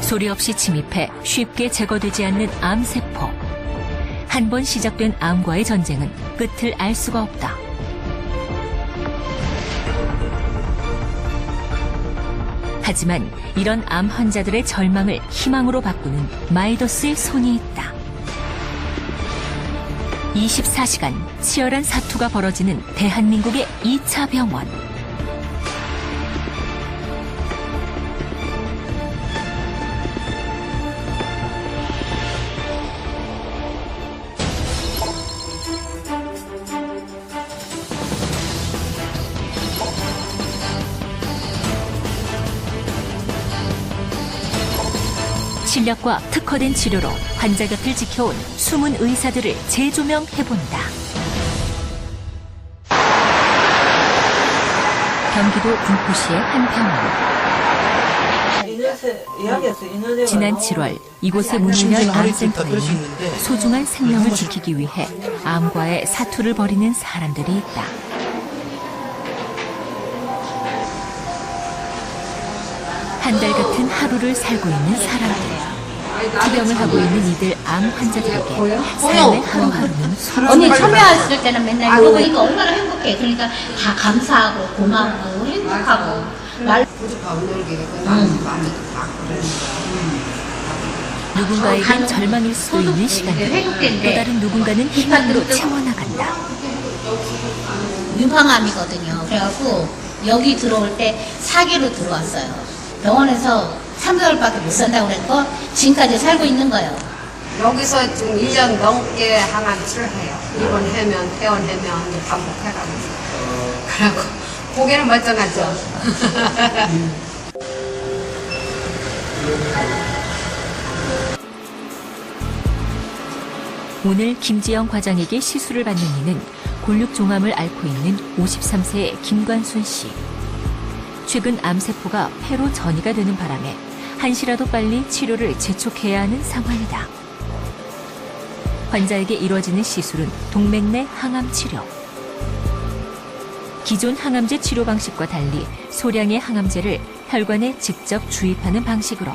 소리 없이 침입해 쉽게 제거되지 않는 암세포. 한 번 시작된 암과의 전쟁은 끝을 알 수가 없다. 하지만 이런 암 환자들의 절망을 희망으로 바꾸는 마이더스의 손이 있다. 24시간 치열한 사투가 벌어지는 대한민국의 2차 병원. 실력과 특화된 치료로 환자 곁을 지켜온 숨은 의사들을 재조명해본다. 경기도 군포시의 한 병원. 지난 7월 이곳에 문을 연 암센터에는 소중한 생명을 지키기 위해 암과의 사투를 벌이는 사람들이 있다. 한 달 같은 하루를 살고 있는 사람들. 투병을 하고 있는 이들 암 환자들에게 삶의 하루하루는 언니 참여했을 때는 맨날 이러고 이거 얼마나 행복해. 그러니까 다 감사하고 고맙고 행복하고 누군가에겐 절망일 수도 있는 시간들. 또 다른 누군가는 희망으로 채워나간다. 유방암이거든요. 그래갖고 여기 들어올 때 4기로 들어왔어요. 병원에서 3개월밖에 못 산다고 그랬고 지금까지 살고 있는 거예요. 여기서 지금 1년 넘게 항암 치료해요. 입원하면 퇴원하면 반복해가면서. 그래갖고 고개는 멀쩡하죠. 오늘 김지영 과장에게 시술을 받는 이는 골육종암을 앓고 있는 53세의 김관순 씨. 최근 암세포가 폐로 전이가 되는 바람에 한시라도 빨리 치료를 재촉해야 하는 상황이다. 환자에게 이루어지는 시술은 동맥내 항암 치료. 기존 항암제 치료 방식과 달리 소량의 항암제를 혈관에 직접 주입하는 방식으로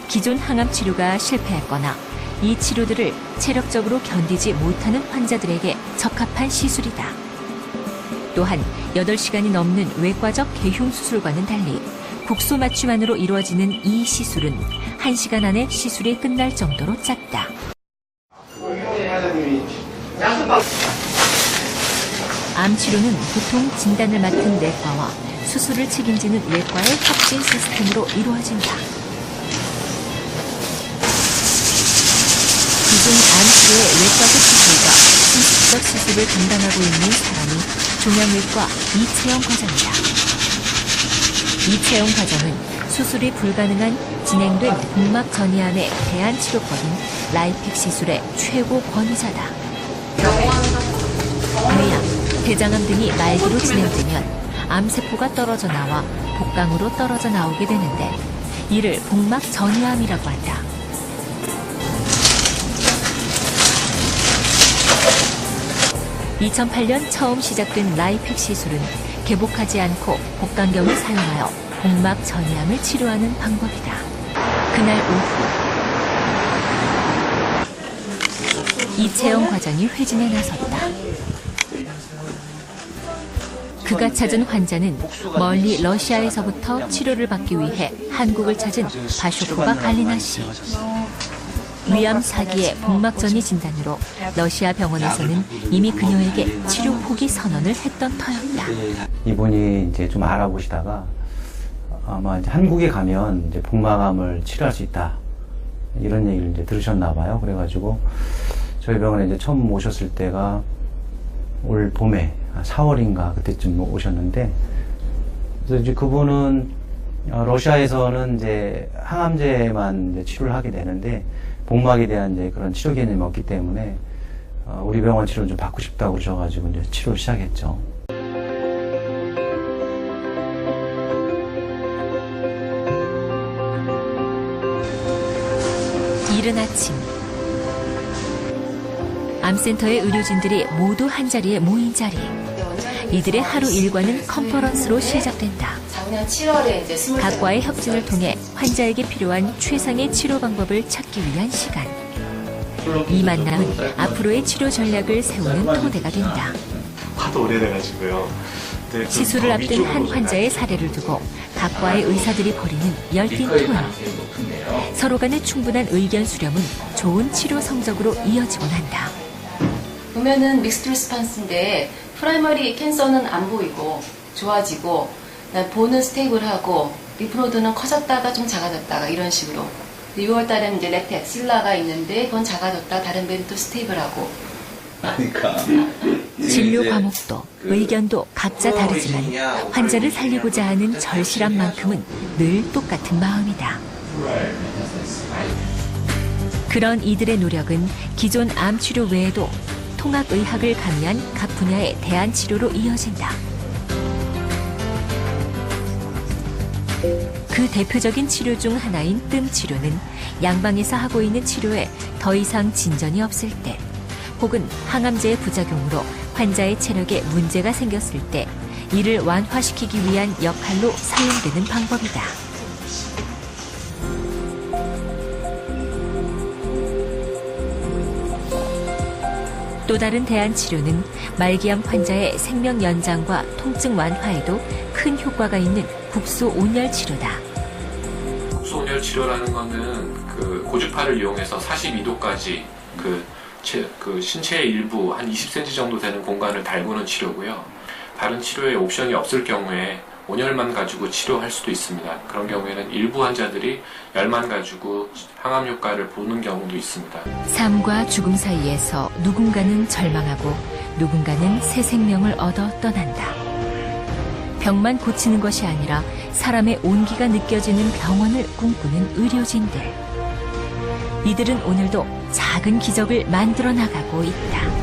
기존 항암 치료가 실패했거나 이 치료들을 체력적으로 견디지 못하는 환자들에게 적합한 시술이다. 또한 8시간이 넘는 외과적 개흉 수술과는 달리 국소 맞춤만으로 이루어지는 이 시술은 1시간 안에 시술이 끝날 정도로 짧다. 암 치료는 보통 진단을 맡은 내과와 수술을 책임지는 외과의 협진 시스템으로 이루어진다. 기존 암 치료의 외과적 시술과 신식적 시술을 담당하고 있는 사람이 종양외과 이채영 과장이다. 이채영 과장은 수술이 불가능한 진행된 복막 전이암에 대한 치료법인 라이픽 시술의 최고 권위자다. 뇌암, 대장암 등이 말기로 진행되면 암세포가 떨어져 나와 복강으로 떨어져 나오게 되는데 이를 복막 전이암이라고 한다. (2008년) 처음 시작된 라이픽 시술은 개복하지 않고 복강경을 사용하여 복막 전이암을 치료하는 방법이다. 그날 오후 이채영 과장이 회진에 나섰다. 그가 찾은 환자는 멀리 러시아에서부터 치료를 받기 위해 한국을 찾은 바쇼코바 갈리나 씨. 위암 4기의 복막전이 진단으로 러시아 병원에서는 이미 그녀에게 치료 포기 선언을 했던 터였다. 이분이 이제 좀 알아보시다가 아마 이제 한국에 가면 이제 복막암을 치료할 수 있다 이런 얘기를 이제 들으셨나 봐요. 그래가지고 저희 병원에 이제 처음 오셨을 때가 올 봄에 4월인가 그때쯤 오셨는데, 그래서 이제 그분은 러시아에서는 이제 항암제만 이제 치료를 하게 되는데 복막에 대한 이제 그런 치료 개념이 없기 때문에 우리 병원 치료를 좀 받고 싶다고 그러셔가지고 이제 치료를 시작했죠. 이른 아침 암센터의 의료진들이 모두 한자리에 모인 자리. 이들의 하루 일과는 컨퍼런스로 시작된다. 작년 7월에 이제 20살 각과의 협진을 통해 환자에게 필요한 최상의 치료 방법을 찾기 위한 시간. 이 만남은 앞으로의 치료 전략을 세우는 토대가 된다. 하도 오래돼가지고요. 근데 좀 시술을 더 앞둔 위쪽으로 한 좀 환자의 사례를 두고 각과의 의사들이 벌이는 열띤 토론. 서로 간의 충분한 의견 수렴은 좋은 치료 성적으로 이어지곤 한다. 보면은 믹스드 리스판스인데 프라이머리 캔서는 안 보이고 좋아지고 보는 스테이블하고 리프노드는 커졌다가 좀 작아졌다가 이런 식으로 6월 달에는 이제 레트 엑실라가 있는데 그건 작아졌다 다른 배는 또 스테이블하고 진료 과목도 의견도 각자 다르지만 환자를 살리고자 하는 절실함만큼은 늘 똑같은 마음이다. 그런 이들의 노력은 기존 암 치료 외에도 통합의학을 가미한 각 분야의 대안 치료로 이어진다. 그 대표적인 치료 중 하나인 뜸 치료는 양방에서 하고 있는 치료에 더 이상 진전이 없을 때 혹은 항암제의 부작용으로 환자의 체력에 문제가 생겼을 때 이를 완화시키기 위한 역할로 사용되는 방법이다. 또 다른 대안 치료는 말기암 환자의 생명 연장과 통증 완화에도 큰 효과가 있는 국소 온열 치료다. 국소 온열 치료라는 거는 그 고주파를 이용해서 42도까지 그 신체의 일부 한 20cm 정도 되는 공간을 달구는 치료고요. 다른 치료에 옵션이 없을 경우에 온열만 가지고 치료할 수도 있습니다. 그런 경우에는 일부 환자들이 열만 가지고 항암 효과를 보는 경우도 있습니다. 삶과 죽음 사이에서 누군가는 절망하고 누군가는 새 생명을 얻어 떠난다. 병만 고치는 것이 아니라 사람의 온기가 느껴지는 병원을 꿈꾸는 의료진들. 이들은 오늘도 작은 기적을 만들어 나가고 있다.